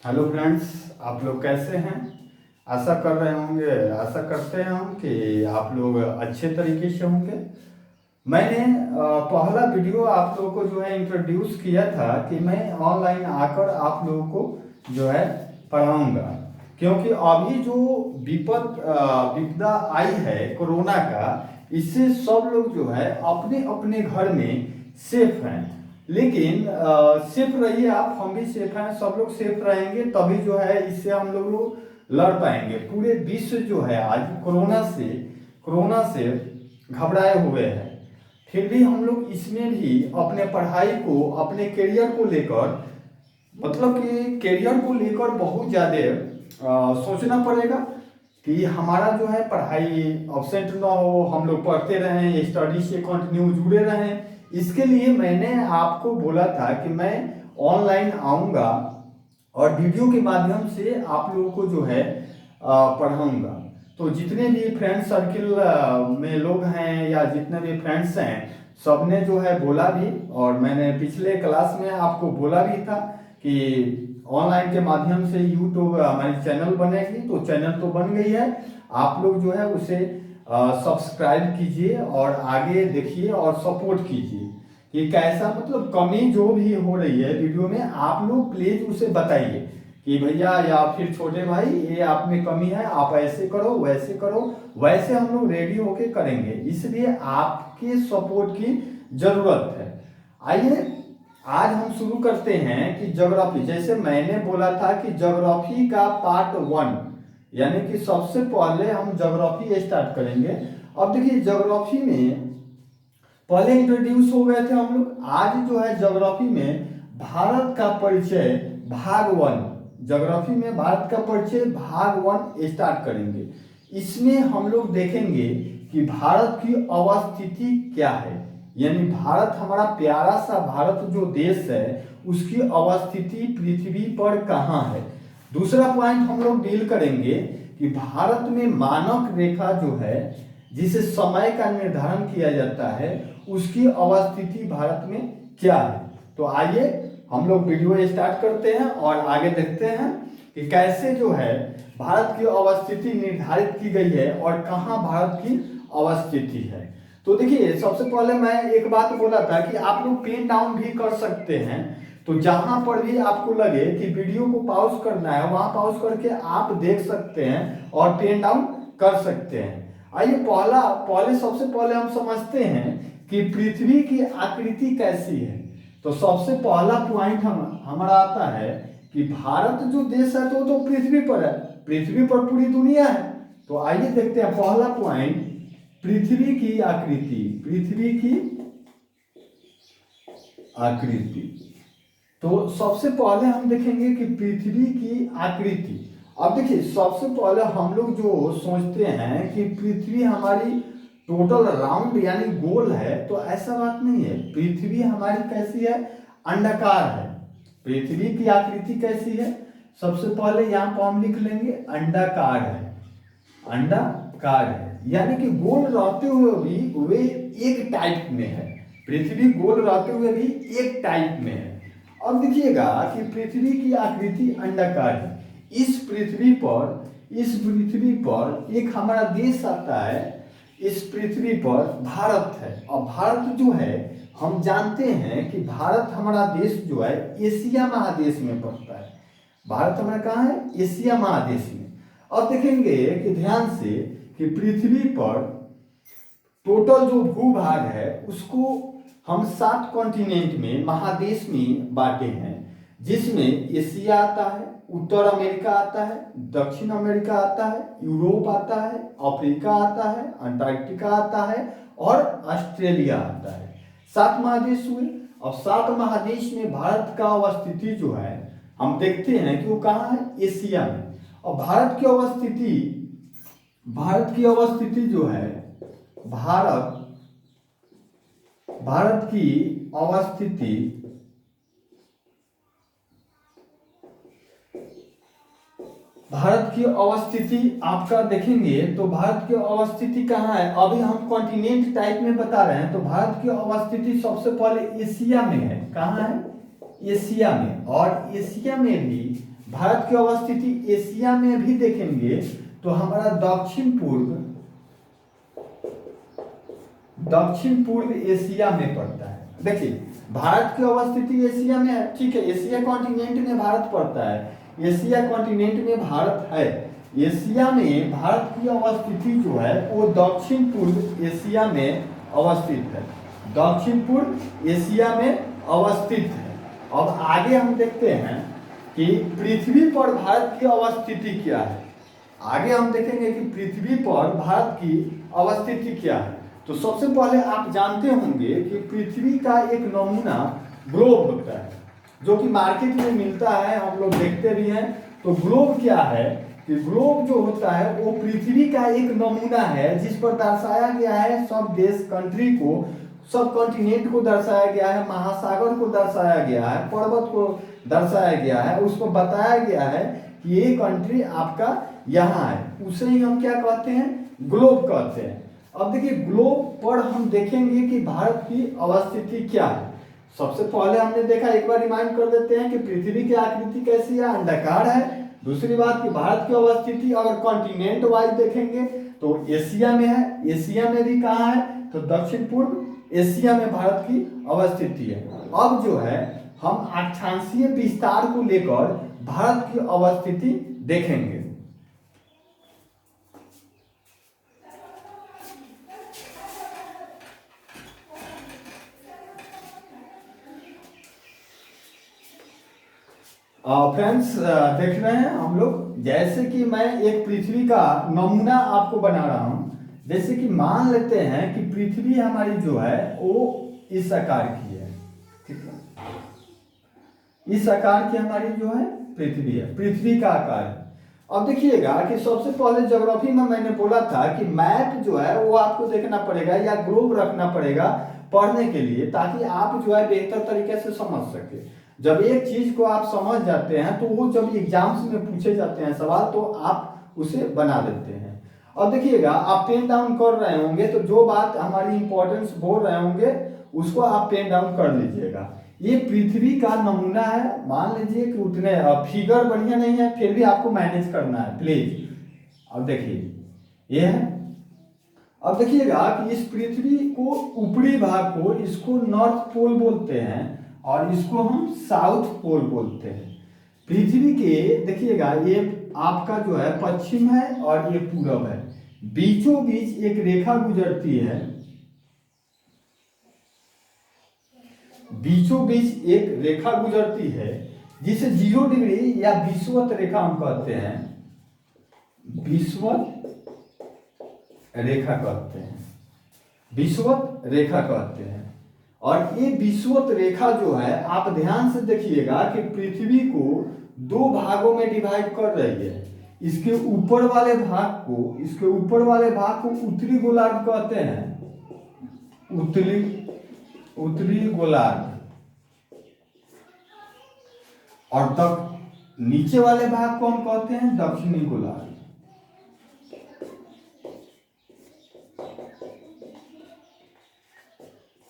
Hello friends, आप लोग कैसे हैं। आशा करते हैं हम कि आप लोग अच्छे तरीके से होंगे। मैंने पहला वीडियो आप लोगों को जो है इंट्रोड्यूस किया था कि मैं ऑनलाइन आकर आप लोगों को जो है पढ़ाऊंगा, क्योंकि अभी जो विपदा आई है कोरोना का, इससे सब लोग जो है अपने अपने घर में सेफ हैं। लेकिन सेफ रहिए आप, हम भी सेफ हैं, सब लोग सेफ रहेंगे तभी जो है इससे हम लोग लड़ पाएंगे। पूरे विश्व जो है आज कोरोना से घबराए हुए हैं। फिर भी हम लोग इसमें भी अपने पढ़ाई को, अपने करियर को लेकर, मतलब कि करियर को लेकर बहुत ज़्यादा सोचना पड़ेगा कि हमारा जो है पढ़ाई अब्सेंट ना हो, हम लोग पढ़ते रहें, स्टडी से कंटिन्यू जुड़े रहें। इसके लिए मैंने आपको बोला था कि मैं ऑनलाइन आऊँगा और वीडियो के माध्यम से आप लोगों को जो है पढ़ाऊँगा। तो जितने भी फ्रेंड सर्किल में लोग हैं या जितने भी फ्रेंड्स हैं, सबने जो है बोला भी, और मैंने पिछले क्लास में आपको बोला भी था कि ऑनलाइन के माध्यम से यूट्यूब हमारी चैनल बनेगी। तो चैनल तो बन गई है, आप लोग जो है उसे सब्सक्राइब कीजिए और आगे देखिए और सपोर्ट कीजिए कि कैसा, मतलब कमी जो भी हो रही है वीडियो में, आप लोग प्लीज उसे बताइए कि भैया या फिर छोटे भाई ये आप में कमी है, आप ऐसे करो वैसे करो। वैसे हम लोग रेडी होके करेंगे, इसलिए आपके सपोर्ट की जरूरत है। आइए आज हम शुरू करते हैं कि ज्योग्राफी, जैसे मैंने बोला था कि ज्योग्राफी का पार्ट 1, यानी कि सबसे पहले हम ज्योग्राफी स्टार्ट करेंगे। अब देखिए ज्योग्राफी में पहले इंट्रोड्यूस हो गए थे हम लोग। आज जो है ज्योग्राफी में भारत का परिचय भाग 1, ज्योग्राफी में भारत का परिचय भाग 1 स्टार्ट करेंगे। इसमें हम लोग देखेंगे कि भारत की अवस्थिति क्या है, यानी भारत, हमारा प्यारा सा भारत जो देश है, उसकी अवस्थिति पृथ्वी पर कहाँ है। दूसरा पॉइंट हम लोग डील करेंगे कि भारत में मानक रेखा जो है, जिसे समय का निर्धारण किया जाता है, उसकी अवस्थिति भारत में क्या है। तो आइए हम लोग वीडियो स्टार्ट करते हैं और आगे देखते हैं कि कैसे जो है भारत की अवस्थिति निर्धारित की गई है और कहाँ भारत की अवस्थिति है। तो देखिए सबसे पहले मैं एक बात बोला था कि आप लोग पेन डाउन भी कर सकते हैं। तो जहां पर भी आपको लगे कि वीडियो को पॉज करना है, वहां पॉज करके आप देख सकते हैं और पेन डाउन कर सकते हैं। आइए पहले सबसे पहले हम समझते हैं कि पृथ्वी की आकृति कैसी है। तो सबसे पहला पॉइंट हमारा आता है कि भारत जो देश है तो पृथ्वी पर है, पृथ्वी पर पूरी दुनिया है। तो आइए देखते हैं पहला पॉइंट, पृथ्वी की आकृति। पृथ्वी की आकृति, तो सबसे पहले हम देखेंगे कि पृथ्वी की आकृति। अब देखिए सबसे पहले हम लोग जो सोचते हैं कि पृथ्वी हमारी टोटल राउंड यानी गोल है, तो ऐसा बात नहीं है। पृथ्वी हमारी कैसी है, अंडाकार है। पृथ्वी की आकृति कैसी है, सबसे पहले यहाँ पर हम लिख लेंगे अंडाकार है। अंडाकार है यानी कि गोल रहते हुए भी वे एक टाइप में है। पृथ्वी गोल रहते हुए भी एक टाइप में है। अब देखिएगा कि पृथ्वी की आकृति अंडाकार है। इस पृथ्वी पर एक हमारा देश आता है, इस पृथ्वी पर भारत है। और भारत जो है, हम जानते हैं कि भारत हमारा देश जो है एशिया महादेश में पड़ता है। भारत हमारा कहाँ है, एशिया महादेश में। अब देखेंगे कि ध्यान से कि पृथ्वी पर टोटल जो भूभाग है उसको हम 7 कॉन्टिनेंट में, महादेश में बांटे हैं, जिसमें एशिया आता है, उत्तर अमेरिका आता है, दक्षिण अमेरिका आता है, यूरोप आता है, अफ्रीका आता है, अंटार्कटिका आता है और ऑस्ट्रेलिया आता है। 7 महादेश हुए। अब 7 महादेश में भारत का अवस्थिति जो है, हम देखते हैं कि वो कहाँ है, एशिया में। और भारत की अवस्थिति जो है, भारत की अवस्थिति आपका देखेंगे तो भारत की अवस्थिति कहाँ है। अभी हम कॉन्टिनेंट टाइप में बता रहे हैं, तो भारत की अवस्थिति सबसे पहले एशिया में है। कहाँ है, एशिया में। और एशिया में भी भारत की अवस्थिति एशिया में भी देखेंगे तो हमारा दक्षिण पूर्व एशिया में पड़ता है। देखिए भारत की अवस्थिति एशिया में है, ठीक है, एशिया कॉन्टिनेंट में भारत पड़ता है, एशिया कॉन्टिनेंट में भारत है। एशिया में भारत की अवस्थिति जो है वो दक्षिण पूर्व एशिया में अवस्थित है, दक्षिण पूर्व एशिया में अवस्थित है। अब आगे हम देखते हैं कि पृथ्वी पर भारत की अवस्थिति क्या है। आगे हम देखेंगे कि पृथ्वी पर भारत की अवस्थिति क्या है। तो सबसे पहले आप जानते होंगे कि पृथ्वी का एक नमूना ग्लोब होता है जो कि मार्केट में मिलता है, हम लोग देखते भी हैं। तो ग्लोब क्या है कि ग्लोब जो होता है वो पृथ्वी का एक नमूना है जिस पर दर्शाया गया है सब देश कंट्री को, सब कॉन्टिनेंट को दर्शाया गया है, महासागर को दर्शाया गया है, पर्वत को दर्शाया गया है, उसको बताया गया है कि ये कंट्री आपका यहाँ है। उसे ही हम क्या कहते हैं, ग्लोब कहते हैं। अब देखिए ग्लोब पर हम देखेंगे कि भारत की अवस्थिति क्या है। सबसे पहले हमने देखा, एक बार रिमाइंड कर देते हैं कि पृथ्वी की आकृति कैसी है, अंडाकार है। दूसरी बात कि भारत की अवस्थिति अगर कॉन्टिनेंट वाइज देखेंगे तो एशिया में है, एशिया में भी कहाँ है तो दक्षिण पूर्व एशिया में भारत की अवस्थिति है। अब जो है हम अक्षांशीय विस्तार को लेकर भारत की अवस्थिति देखेंगे। फ्रेंड्स देख रहे हैं हम लोग, जैसे कि मैं एक पृथ्वी का नमूना आपको बना रहा हूं। जैसे कि मान लेते हैं कि पृथ्वी हमारी जो है वो इस आकार की है, ठीक है, इस आकार की हमारी जो है पृथ्वी है, पृथ्वी का आकार है। अब देखिएगा कि सबसे पहले ज्योग्राफी में मैंने बोला था कि मैप जो है वो आपको देखना पड़ेगा या ग्लोब रखना पड़ेगा पढ़ने के लिए, ताकि आप जो है बेहतर तरीके से समझ सके। जब एक चीज को आप समझ जाते हैं तो वो जब एग्जाम्स में पूछे जाते हैं सवाल तो आप उसे बना देते हैं। अब देखिएगा आप पेन डाउन कर रहे होंगे तो जो बात हमारी इंपॉर्टेंस बोल रहे होंगे उसको आप पेन डाउन कर लीजिएगा। ये पृथ्वी का नमूना है, मान लीजिए कि उतने फिगर बढ़िया नहीं है फिर भी आपको मैनेज करना है प्लीज। अब देखिए ये है। अब देखिएगा कि इस पृथ्वी को ऊपरी भाग को इसको नॉर्थ पोल बोलते हैं और इसको हम साउथ पोल बोलते हैं। पृथ्वी के देखिएगा ये आपका जो है पश्चिम है और ये पूरब है, बीचों बीच एक रेखा गुजरती है, बीचों बीच एक रेखा गुजरती है जिसे 0 डिग्री या विषुवत रेखा हम कहते हैं, विषुवत रेखा कहते हैं, विषुवत रेखा कहते हैं। और ये विषुवत रेखा जो है आप ध्यान से देखिएगा कि पृथ्वी को 2 भागों में डिवाइड कर रही है। इसके ऊपर वाले भाग को, इसके ऊपर वाले भाग को उत्तरी गोलार्ध कहते हैं, उत्तरी गोलार्ध, और तक नीचे वाले भाग को हम कहते हैं दक्षिणी गोलार्ध।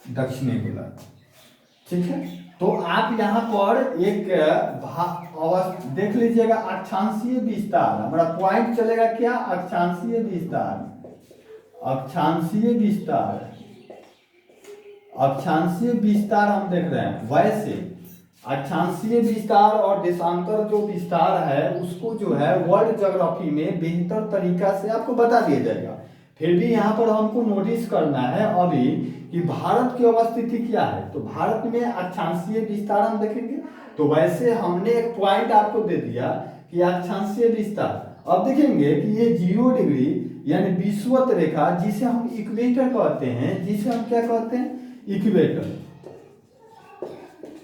दक्षिणी गोलार्ध, ठीक है। तो आप यहाँ पर एक देख लीजिएगा अक्षांशीय विस्तार, हमारा पॉइंट चलेगा क्या, अक्षांशीय विस्तार, अक्षांशीय विस्तार, अक्षांशीय विस्तार हम देख रहे हैं। वैसे अक्षांशीय विस्तार और देशांतर जो विस्तार है उसको जो है वर्ल्ड ज्योग्राफी में बेहतर तरीका से आपको बता दिया जाएगा। फिर भी यहाँ पर हमको नोटिस करना है अभी कि भारत की अवस्थिति क्या है। तो भारत में अक्षांशीय विस्तार हम देखेंगे, तो वैसे हमने एक पॉइंट आपको दे दिया कि अक्षांशीय विस्तार। अब देखेंगे कि ये 0 डिग्री यानी विषुवत रेखा जिसे हम इक्वेटर कहते हैं, जिसे हम क्या कहते हैं, इक्वेटर,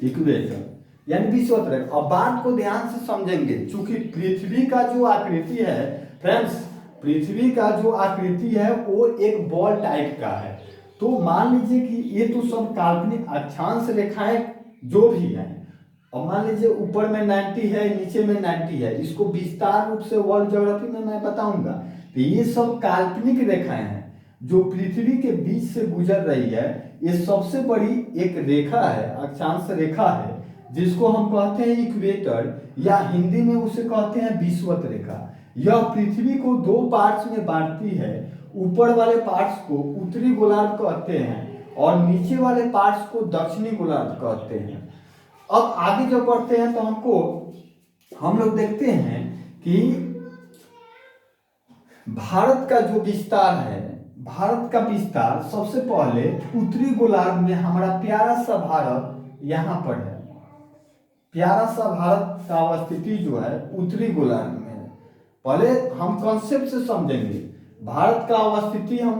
इक्वेटर यानी विषुवत रेखा। अब बात को ध्यान से समझेंगे, चूंकि पृथ्वी का जो आकृति है फ्रेंड्स, पृथ्वी का जो आकृति है वो एक बॉल टाइप का है। तो मान लीजिए कि ये तो सब काल्पनिक अक्षांश रेखाएं जो भी हैं, और मान लीजिए ऊपर में 90 है, नीचे में 90 है, इसको विस्तार रूप से वर्ल्ड ज्योग्राफी में मैं बताऊंगा। तो ये सब काल्पनिक रेखाएं हैं जो पृथ्वी के बीच से गुजर रही है। ये सबसे बड़ी एक रेखा है, अक्षांश रेखा है जिसको हम कहते हैं इक्वेटर, या हिंदी में उसे कहते हैं विषुवत रेखा। यह पृथ्वी को दो पार्ट्स में बांटती है। ऊपर वाले पार्ट्स को उत्तरी गोलार्ध कहते हैं और नीचे वाले पार्ट्स को दक्षिणी गोलार्ध कहते हैं। अब आगे जब बढ़ते हैं तो हम लोग देखते हैं कि भारत का जो विस्तार है, भारत का विस्तार सबसे पहले उत्तरी गोलार्ध में, हमारा प्यारा सा भारत यहाँ पर है। प्यारा सा भारत का अवस्थिति जो है उत्तरी गोलार्ध में है। पहले हम कॉन्सेप्ट से समझेंगे। भारत का अवस्थिति हम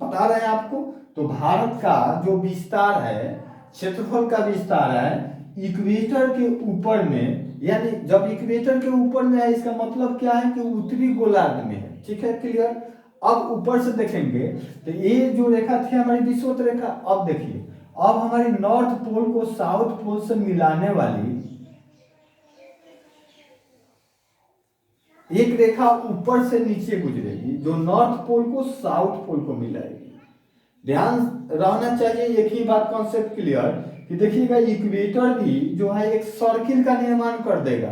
बता रहे हैं आपको। तो भारत का जो विस्तार है, क्षेत्रफल का विस्तार है इक्वेटर के ऊपर में, यानी जब इक्वेटर के ऊपर में है इसका मतलब क्या है कि उत्तरी गोलार्ध में है। ठीक है, क्लियर। अब ऊपर से देखेंगे तो ये जो रेखा थी हमारी विषुवत रेखा। अब देखिए, अब हमारी नॉर्थ पोल को साउथ पोल से मिलाने वाली एक रेखा ऊपर से नीचे गुजरेगी जो नॉर्थ पोल को साउथ पोल को मिलाएगी। ध्यान रहना चाहिए एक ही बात, कॉन्सेप्ट क्लियर, कि देखिएगा इक्वेटर भी जो है एक सर्किल का निर्माण कर देगा,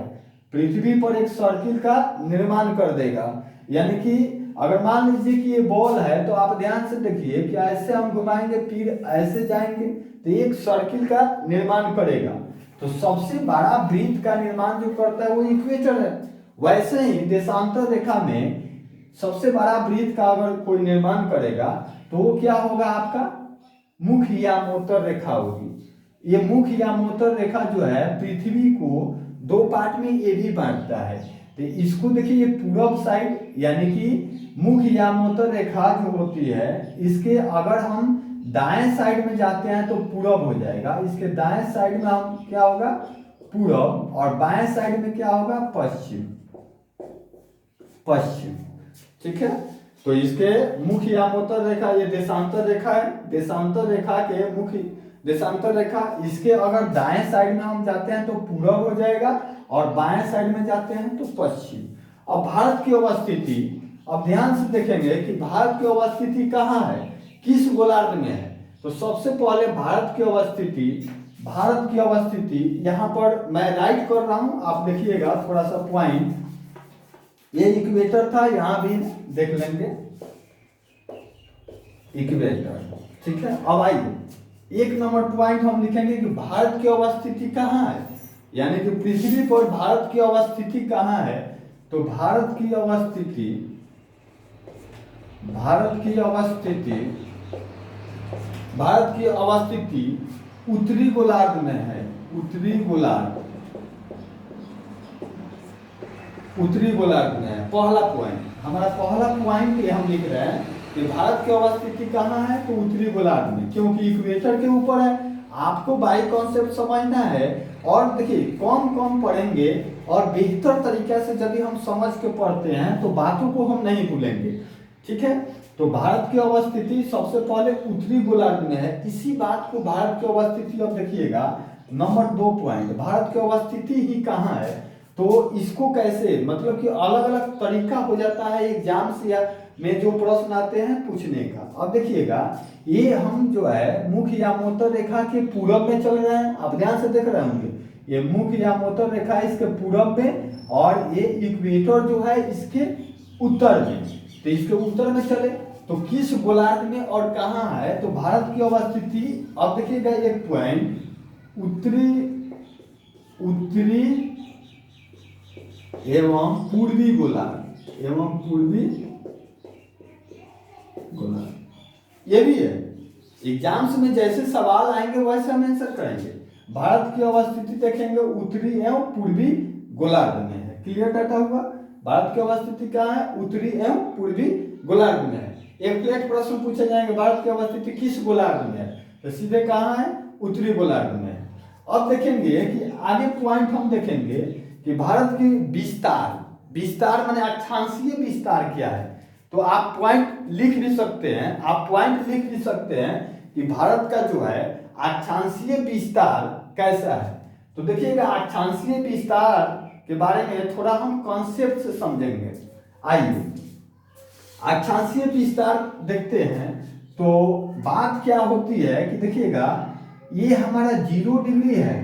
पृथ्वी पर एक सर्किल का निर्माण कर देगा। यानी कि अगर मान लीजिए कि ये बॉल है तो आप ध्यान से देखिए कि ऐसे हम घुमाएंगे फिर ऐसे जाएंगे तो एक सर्किल का निर्माण करेगा। तो सबसे बड़ा वृत्त का निर्माण जो करता है वो इक्वेटर है। वैसे ही देशांतर रेखा में सबसे बड़ा वृत्त का अगर कोई निर्माण करेगा तो वो क्या होगा, आपका मुख्य यामोत्तर रेखा होगी। ये मुख्य यामोत्तर रेखा जो है पृथ्वी को दो पार्ट में ये भी बांटता है। तो इसको देखिए, ये पूरब साइड यानी कि मुख्य यामोत्तर रेखा जो होती है, इसके अगर हम दाएं साइड में जाते हैं तो पूरब हो जाएगा, इसके दाएं साइड में हम क्या होगा पूरब, और बाएं साइड में क्या होगा पश्चिम। पश्चिम, ठीक है। तो इसके मुख्य यामोत्तर रेखा ये देशांतर रेखा है, देशांतर रेखा के मुख्य देशांतर रेखा, इसके अगर दाएं साइड में हम जाते हैं तो पूरब हो जाएगा और बाएं साइड में जाते हैं तो पश्चिम। अब भारत की अवस्थिति, अब ध्यान से देखेंगे कि भारत की अवस्थिति कहाँ है, किस गोलार्ध में है। तो सबसे पहले भारत की अवस्थिति यहाँ पर मैं राइट कर रहा हूं, आप देखिएगा थोड़ा सा पॉइंट। ये इक्वेटर था, यहां भी देख लेंगे इक्वेटर, ठीक है। अब आइए एक नंबर पॉइंट हम लिखेंगे कि भारत की अवस्थिति कहाँ है, यानी कि पृथ्वी पर भारत की अवस्थिति कहाँ है। तो भारत की अवस्थिति उत्तरी गोलार्ध में है। उत्तरी गोलार्ध में है। पहला पॉइंट, हमारा पहला पॉइंट ये हम लिख रहे हैं कि भारत की अवस्थिति कहाँ है, तो उत्तरी गोलार्ध में, क्योंकि इक्वेटर के ऊपर है। आपको बाई कॉन्सेप्ट समझना है और देखिए कम पढ़ेंगे और बेहतर तरीके से यदि हम समझ के पढ़ते हैं तो बातों को हम नहीं भूलेंगे, ठीक है। तो भारत की अवस्थिति सबसे पहले उत्तरी गोलार्ध में है। इसी बात को भारत की अवस्थिति, अब देखिएगा नंबर 2 पॉइंट, भारत की अवस्थिति ही कहाँ है। तो इसको कैसे, मतलब कि अलग अलग तरीका हो जाता है एग्जाम से या में जो प्रश्न आते हैं पूछने का। अब देखिएगा ये हम जो है मुख्य यामोत्तर रेखा के पूरब में चल रहे हैं, आप ध्यान से देख रहे होंगे। ये मुख्य यामोत्तर रेखा इसके पूरब में और ये इक्वेटर जो है इसके उत्तर में। तो इसके उत्तर में चले तो किस गोलार्ध में और कहाँ है। तो भारत की अवस्थिति, अब देखिएगा एक पॉइंट, उत्तरी एवं पूर्वी गोलार्ध, ये भी है। एग्जाम्स में जैसे सवाल आएंगे वैसे हम आंसर करेंगे। भारत की अवस्थिति देखेंगे उत्तरी एवं पूर्वी गोलार्ध में है। क्लियर डाटा हुआ। भारत की अवस्थिति कहाँ है, उत्तरी एवं पूर्वी गोलार्ध में है। एक प्लेट प्रश्न पूछे जाएंगे भारत की अवस्थिति किस गोलार्ध में है, तो सीधे कहाँ है, उत्तरी गोलार्ध में है। अब देखेंगे कि आगे पॉइंट हम देखेंगे कि भारत की विस्तार माने अक्षांशीय विस्तार क्या है। तो आप पॉइंट लिख भी सकते हैं, कि भारत का जो है अक्षांशीय विस्तार कैसा है। तो देखिएगा अक्षांशीय विस्तार के बारे में थोड़ा हम कॉन्सेप्ट से समझेंगे। आइए अक्षांशीय विस्तार देखते हैं। तो बात क्या होती है कि देखिएगा ये हमारा 0 डिग्री है,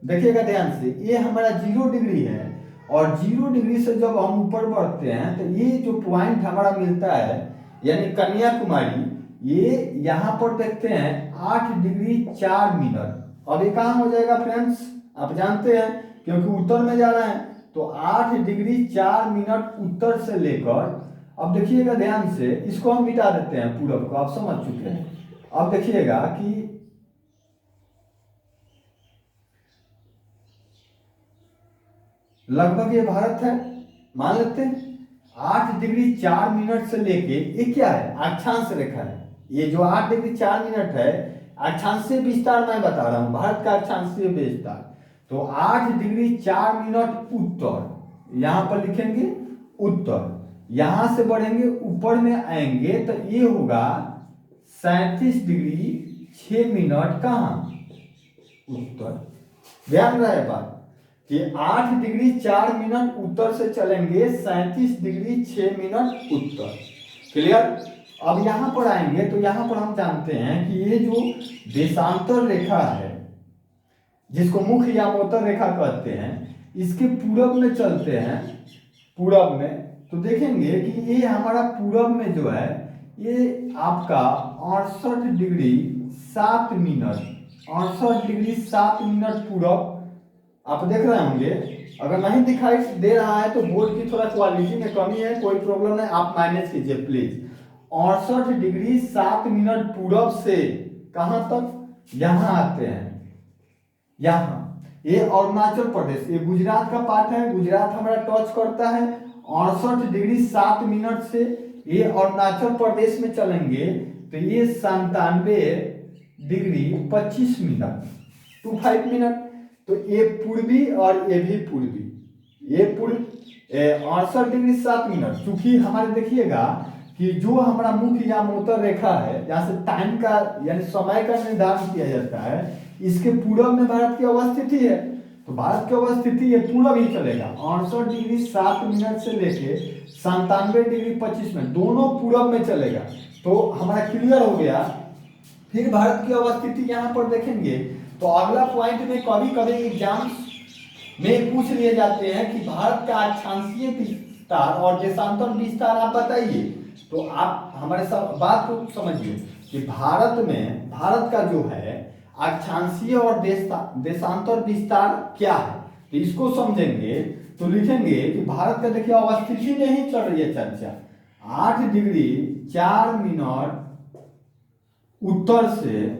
देखिएगा ध्यान से, ये हमारा 0 डिग्री है और 0 डिग्री से जब हम ऊपर बढ़ते हैं तो ये जो पॉइंट हमारा मिलता है यानी कन्याकुमारी, ये यहाँ पर देखते हैं 8 डिग्री 4 मिनट। अब ये कहाँ हो जाएगा फ्रेंड्स, आप जानते हैं क्योंकि उत्तर में जा रहे हैं, तो 8 डिग्री 4 मिनट उत्तर से लेकर, अब देखिएगा ध्यान से, इसको हम मिटा देते हैं पूरब को, आप समझ चुके हैं। अब देखिएगा कि लगभग ये भारत है, मान लेते हैं 8 डिग्री 4 मिनट से लेके, ये क्या है, अक्षांश रेखा है। ये जो 8 डिग्री 4 मिनट है अक्षांशीय विस्तार मैं बता रहा हूं, भारत का अक्षांशीय विस्तार। तो 8 डिग्री 4 मिनट उत्तर, यहां पर लिखेंगे उत्तर, यहां से बढ़ेंगे ऊपर में आएंगे तो ये होगा 37 डिग्री 6 मिनट कहां, उत्तर। ध्यान रहे बात कि 8 डिग्री 4 मिनट उत्तर से चलेंगे 37 डिग्री 6 मिनट उत्तर। क्लियर। अब यहां पर आएंगे तो यहां पर हम जानते हैं कि ये जो देशांतर रेखा है जिसको मुख्य यामोत्तर रेखा कहते हैं, इसके पूरब में चलते हैं, पूरब में तो देखेंगे कि ये हमारा पूरब में जो है ये आपका 68 डिग्री 7 मिनट, 68 डिग्री 7 मिनट पूरब। आप देख रहे होंगे, अगर नहीं दिखाई दे रहा है तो बोर्ड की थोड़ा क्वालिटी में कमी है, कोई प्रॉब्लम नहीं, आप मैनेज कीजिए प्लीज। 68 डिग्री 7 मिनट पूरब से कहां तक, यहां आते हैं, यहां ये अरुणाचल प्रदेश, ये गुजरात का पार्ट है, गुजरात हमारा टच करता है। 68 डिग्री 7 मिनट से ये अरुणाचल प्रदेश में चलेंगे तो ये 97 डिग्री 25 मिनट 25 मिनट। तो ये पूर्वी और ये भी पूर्वी, ये पूर्व 68 डिग्री 7 मिनट। चूंकि हमारे देखिएगा कि जो हमारा मुख्य यामोत्तर रेखा है जहां से टाइम का यानी समय का निर्धारण किया जाता है, इसके पूरब में भारत की अवस्थिति है, तो भारत की अवस्थिति ये पूरब ही चलेगा। 68 डिग्री 7 मिनट से लेके 97 डिग्री 25 मिनट दोनों पूरब में चलेगा, तो हमारा क्लियर हो गया। फिर भारत की अवस्थिति यहाँ पर देखेंगे तो अगला पॉइंट में कभी कभी एग्जाम्स में पूछ लिए जाते हैं कि भारत का अक्षांशीय विस्तार और देशांतर विस्तार आप बताइए। तो आप हमारे साथ बात को समझिए कि भारत में, भारत का जो है अक्षांशीय और देशांतर विस्तार क्या है, तो इसको समझेंगे तो लिखेंगे कि भारत का देखिए अवस्थिति में ही चल रही है चर्चा। 8 डिग्री 4 मिनट उत्तर से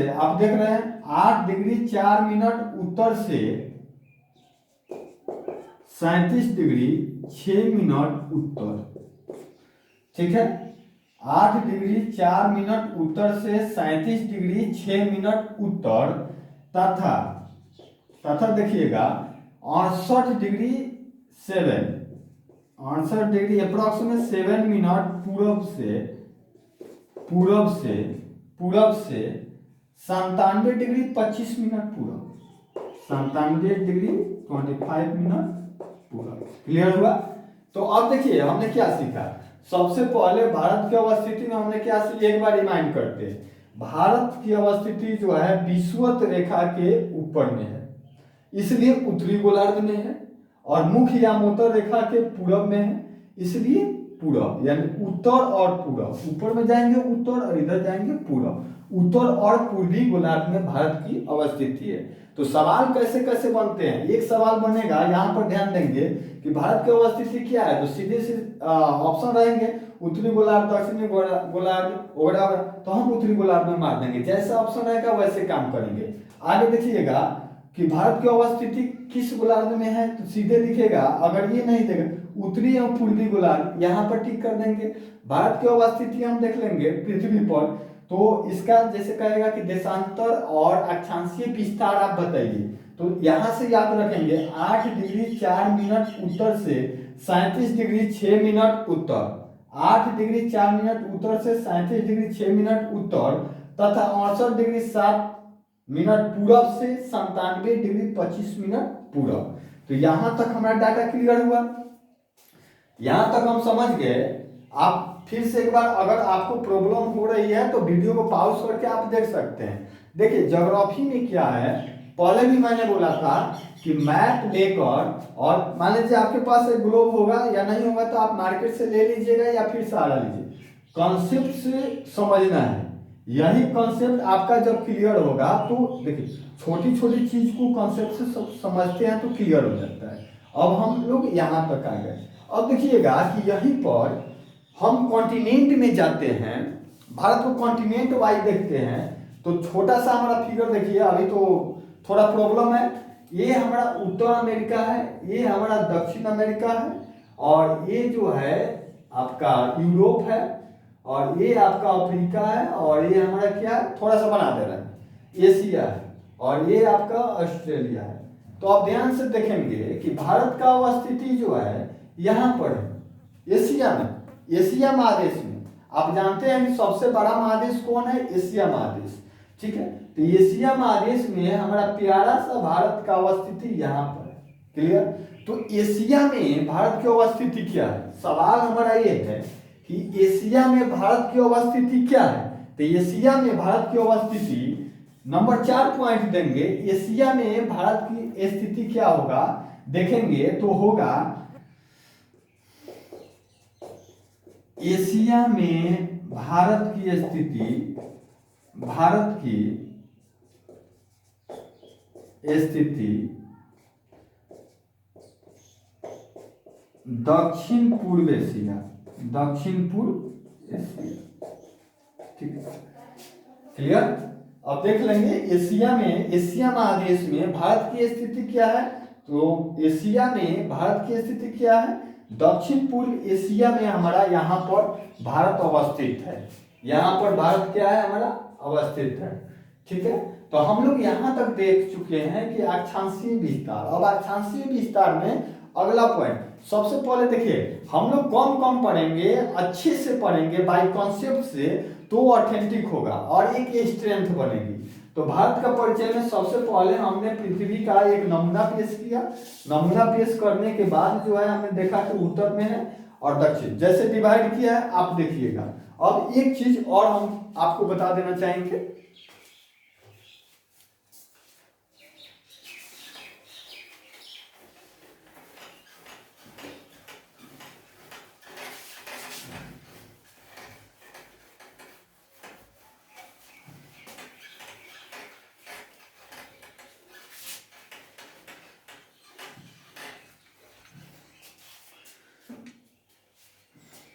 आप देख रहे हैं 8 डिग्री 4 मिनट उत्तर से 37 डिग्री 6 मिनट उत्तर, ठीक है। 8 डिग्री 4 मिनट उत्तर से 37 डिग्री 6 मिनट उत्तर तथा देखिएगा 68 डिग्री अप्रोक्सीमेट 7 मिनट पूरब से 97 डिग्री 25 मिनट पूरब, 97 डिग्री 25 मिनट पूरब। क्लियर हुआ। तो अब देखिए हमने क्या सीखा, सबसे पहले भारत की अवस्थिति में हमने क्या सीखा, एक बार रिमाइंड करते हैं। भारत की अवस्थिति जो है विषुवत रेखा के ऊपर में है, इसलिए उत्तरी गोलार्ध में है, और मुख्य यामोत्तर रेखा के पूरब में है, इसलिए पूरब, यानी उत्तर और पूरब, ऊपर में जाएंगे उत्तर और इधर जाएंगे पूरब, उत्तर और पूर्वी गोलार्ध में भारत की अवस्थिति है। तो सवाल कैसे कैसे बनते हैं, एक सवाल बनेगा यहाँ पर ध्यान देंगे कि भारत की अवस्थिति क्या है, तो सीधे ऑप्शन रहेंगे उत्तरी गोलार्ध, दक्षिणी गोलार्ध वगैरह, तो हम उत्तरी गोलार्ध में मार देंगे, जैसा ऑप्शन रहेगा वैसे काम करेंगे। आगे देखिएगा कि भारत की अवस्थिति किस गोलार्ध में है, तो सीधे लिखेगा, अगर ये नहीं देगा उत्तरी और पूर्वी गोलार्ध, यहाँ पर टिक कर देंगे। भारत की अवस्थिति हम देख लेंगे पृथ्वी पर, तो इसका जैसे कहेगा कि देशांतर और अक्षांशीय विस्तार आप बताइए, तो यहां से याद रखेंगे 8 डिग्री 4 मिनट उत्तर से 37 डिग्री 6 मिनट उत्तर, 8 डिग्री 4 मिनट उत्तर से 37 डिग्री 6 मिनट उत्तर तथा 68 डिग्री 7 मिनट पूरब से 97 डिग्री 25 मिनट पूरब। तो यहां तक हमारा डाटा क्लियर हुआ, यहां तक हम समझ गए। आप फिर से एक बार अगर आपको प्रॉब्लम हो रही है तो वीडियो को पॉज करके आप देख सकते हैं। देखिए ज्योग्राफी में क्या है, पहले भी मैंने बोला था कि मैप लेकर, और मान लीजिए आपके पास एक ग्लोब होगा या नहीं होगा तो आप मार्केट से ले लीजिएगा या फिर सहारा लीजिए, कॉन्सेप्ट से समझना है। यही कॉन्सेप्ट आपका जब क्लियर होगा तो देखिए छोटी छोटी चीज को कॉन्सेप्ट से समझते हैं तो क्लियर हो जाता है। अब हम लोग यहाँ तक आ गए। अब देखिएगा कि यहीं पर हम कॉन्टिनेंट में जाते हैं, भारत को कॉन्टिनेंट वाइज देखते हैं तो छोटा सा हमारा फिगर देखिए, अभी तो थोड़ा प्रॉब्लम है। ये हमारा उत्तर अमेरिका है, ये हमारा दक्षिण अमेरिका है, और ये जो है आपका यूरोप है, और ये आपका अफ्रीका है, और ये हमारा क्या है, थोड़ा सा बना दे रहा है, एशिया है, और ये आपका ऑस्ट्रेलिया है। तो आप ध्यान से देखेंगे कि भारत का अवस्थिति जो है यहाँ पर है, एशिया में, एशिया महादेश में। आप जानते हैं कि सबसे बड़ा महादेश कौन है, एशिया महादेश, ठीक है। तो एशिया महादेश में हमारा प्यारा सा भारत का अवस्थिति यहाँ पर है, क्लियर। तो एशिया में भारत की अवस्थिति क्या है, सवाल हमारा ये है कि एशिया में भारत की अवस्थिति क्या है। तो एशिया में भारत की अवस्थिति नंबर 4 पॉइंट देंगे। एशिया में भारत की स्थिति क्या होगा देखेंगे तो होगा, एशिया में भारत की स्थिति, भारत की स्थिति दक्षिण पूर्व एशिया, दक्षिण पूर्व एशिया, ठीक है, क्लियर। अब देख लेंगे एशिया में, एशिया महादेश में भारत की स्थिति क्या है। तो एशिया में भारत की स्थिति क्या है, दक्षिण पूर्व एशिया में हमारा यहाँ पर भारत अवस्थित है, यहाँ पर भारत क्या है हमारा अवस्थित है, ठीक है। तो हम लोग यहाँ तक देख चुके हैं कि अक्षांशीय विस्तार। अब अक्षांशीय विस्तार में अगला पॉइंट, सबसे पहले देखिए हम लोग कम पढ़ेंगे, अच्छे से पढ़ेंगे बाय कॉन्सेप्ट से, तो ऑथेंटिक होगा और एक स्ट्रेंथ बनेगी। तो भारत का परिचय में सबसे पहले हमने पृथ्वी का एक नमूना पेश किया। नमूना पेश करने के बाद जो है हमने देखा कि उत्तर में है और दक्षिण, जैसे डिवाइड किया है आप देखिएगा। अब एक चीज और हम आपको बता देना चाहेंगे,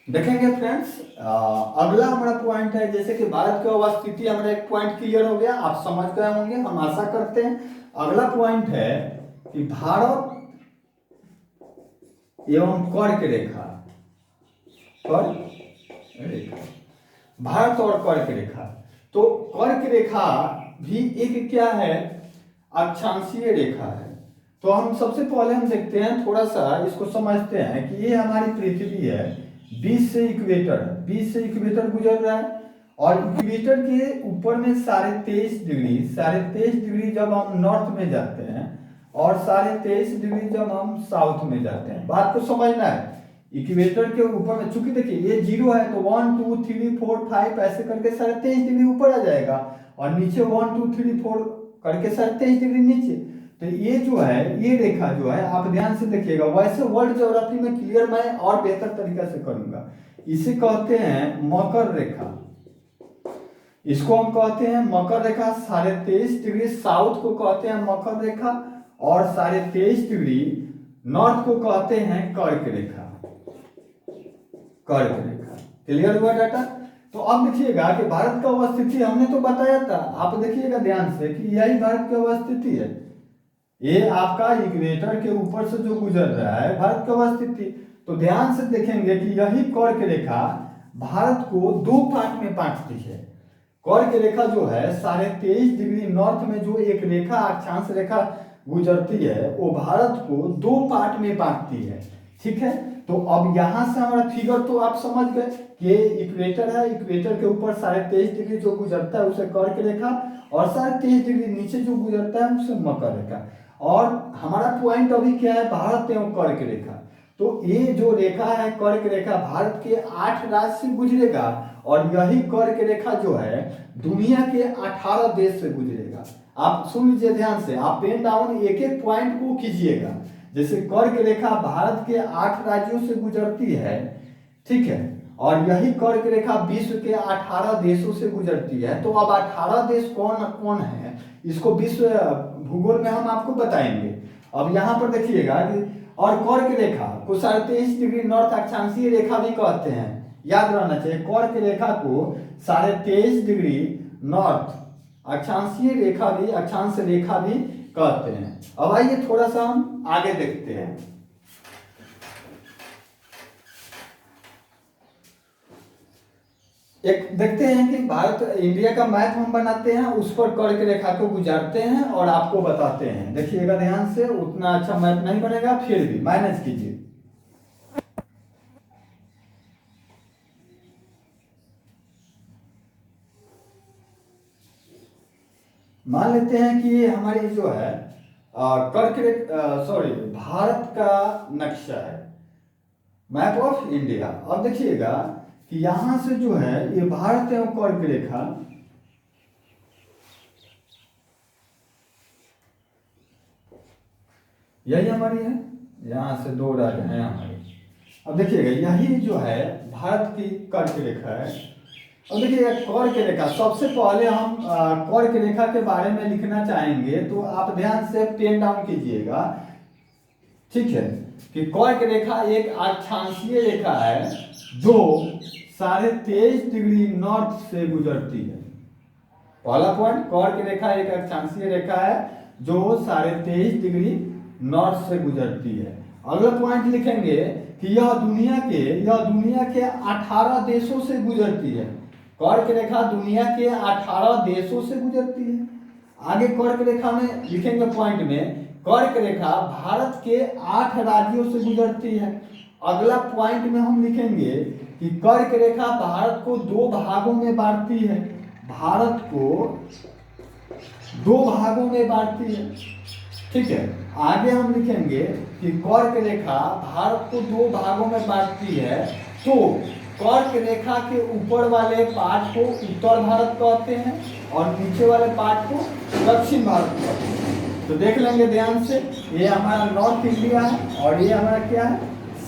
देखेंगे फ्रेंड्स, अगला हमारा पॉइंट है, जैसे कि भारत की अवस्थिति हमारा एक पॉइंट क्लियर हो गया, आप समझ गए होंगे हम आशा करते हैं। अगला पॉइंट है कि भारत एवं कर्क रेखा, कर्क रेखा, भारत और कर्क रेखा। तो कर्क रेखा भी एक क्या है, अक्षांशीय रेखा है। तो हम सबसे पहले हम देखते हैं, थोड़ा सा इसको समझते हैं कि ये हमारी पृथ्वी है, बीच से इक्वेटर, बीच से इक्वेटर गुजर रहा है, और इक्वेटर के ऊपर में 23.5 डिग्री, 23.5 डिग्री जब हम नॉर्थ में जाते हैं और 23.5 डिग्री जब हम साउथ में जाते हैं। बात को समझना है, इक्वेटर के ऊपर में, चूंकि देखिए ये 0 है तो 1 2 3 4 5 ऐसे करके 23.5 डिग्री ऊपर आ जाएगा, और नीचे 1 2 3 4 करके 23.5 डिग्री नीचे। तो ये जो है, ये रेखा जो है आप ध्यान से देखिएगा, वैसे वर्ल्ड ज्योग्राफी में क्लियर मैं और बेहतर तरीका से करूंगा। इसे कहते हैं मकर रेखा, इसको हम कहते हैं मकर रेखा। 23.5 डिग्री साउथ को कहते हैं मकर रेखा, और 23.5 डिग्री नॉर्थ को कहते हैं कर्क रेखा, कर्क रेखा। क्लियर हुआ डाटा। तो अब देखिएगा कि भारत का अवस्थिति हमने तो बताया था, आप देखिएगा ध्यान से कि यही भारत की अवस्थिति है, ये आपका इक्वेटर के ऊपर से जो गुजर रहा है भारत की अवस्थिति। तो ध्यान से देखेंगे कि यही कर्क रेखा भारत को 2 पार्ट में बांटती है। कर्क रेखा जो है 23.5 डिग्री नॉर्थ में जो एक रेखा, अक्षांश रेखा गुजरती है, वो भारत को 2 पार्ट में बांटती है, ठीक है। तो अब यहां से हमारा फिगर तो आप समझ गए कि इक्वेटर है, इक्वेटर के ऊपर 23.5 डिग्री जो गुजरता है उसे कर्क रेखा, और 23.5 डिग्री नीचे जो गुजरता है उसे मकर रेखा। और हमारा पॉइंट अभी क्या है, भारत एवं कर्क रेखा। तो ये जो रेखा है कर्क रेखा भारत के 8 राज्य से गुजरेगा और यही कर्क रेखा जो है दुनिया के 18 देश से गुजरेगा। आप सुन लीजिए ध्यान से, आप पेन डाउन एक एक पॉइंट को कीजिएगा। जैसे कर्क रेखा भारत के 8 राज्यों से गुजरती है, ठीक है, और यही कर्क रेखा विश्व के 18 देशों से गुजरती है। तो अब 18 देश कौन कौन है इसको विश्व भूगोल में हम आपको बताएंगे। अब यहाँ पर देखिएगा कि और कर्क रेखा को 23.5 डिग्री नॉर्थ अक्षांशीय रेखा भी कहते हैं, याद रहना चाहिए। कर्क रेखा को 23.5 डिग्री नॉर्थ अक्षांशीय अक्षांश रेखा भी कहते हैं। अब आइए थोड़ा सा हम आगे देखते हैं। एक देखते हैं कि भारत इंडिया का मैप हम बनाते हैं, उस पर कर्क रेखा को गुजारते हैं और आपको बताते हैं। देखिएगा ध्यान से, उतना अच्छा मैप नहीं बनेगा, फिर भी मैनेज कीजिए। मान लेते हैं कि हमारी जो है भारत का नक्शा है, मैप ऑफ इंडिया। अब देखिएगा कि यहां से जो है ये भारत एवं कर्क रेखा यही हमारी है, यहां से 2 राज्य हैं हमारे। अब देखिएगा यही जो है भारत की कर्क रेखा है। अब देखिएगा कर्क रेखा, सबसे पहले हम कर्क रेखा के बारे में लिखना चाहेंगे, तो आप ध्यान से पेन डाउन कीजिएगा, ठीक है, कि कर्क रेखा एक अक्षांशीय रेखा है जो 23.5 डिग्री नॉर्थ से गुजरती है। पहला पॉइंट, कर्क रेखा एक अक्षांशीय रेखा है जो 23.5 डिग्री नॉर्थ से गुजरती है। अगला पॉइंट लिखेंगे कि यह दुनिया के 18 देशों से गुजरती है। कर्क रेखा दुनिया के 18 देशों से गुजरती है। आगे कर्क रेखा में लिखेंगे पॉइंट में, कर्क रेखा भारत के 8 राज्यों से गुजरती है। अगला पॉइंट में हम लिखेंगे कि कर्क रेखा भारत को 2 भागों में बांटती है। भारत को 2 भागों में बांटती है, ठीक है। आगे हम लिखेंगे कि कर्क रेखा भारत को 2 भागों में बांटती है। तो कर्क रेखा के ऊपर वाले पार्ट को उत्तर भारत कहते हैं और नीचे वाले पार्ट को दक्षिण भारत कहते हैं। तो देख लेंगे ध्यान से, ये हमारा नॉर्थ इंडिया है और ये हमारा क्या है,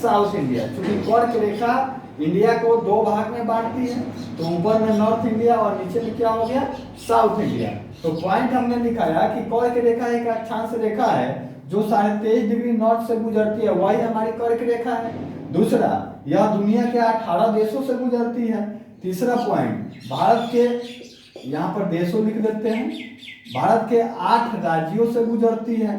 साउथ इंडिया। क्योंकि कर्क रेखा इंडिया को 2 भाग में बांटती है, तो ऊपर में नॉर्थ इंडिया और नीचे में क्या हो गया, साउथ इंडिया। तो पॉइंट हमने लिखाया कि कर्क रेखा एक अक्षांश रेखा है जो 23.5 डिग्री नॉर्थ से गुजरती है, वही हमारी कर्क रेखा है। दूसरा, यह दुनिया के 18 देशों से गुजरती है। तीसरा पॉइंट, भारत के, यहाँ पर देशों लिख देते हैं, भारत के 8 राज्यों से गुजरती है।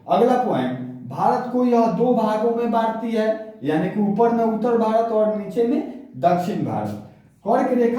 अगला पॉइंट, भारत को यह 2 भागों में बांटती है, यानी कि ऊपर में उत्तर भारत और नीचे में दक्षिण भारत। कर्क रेखा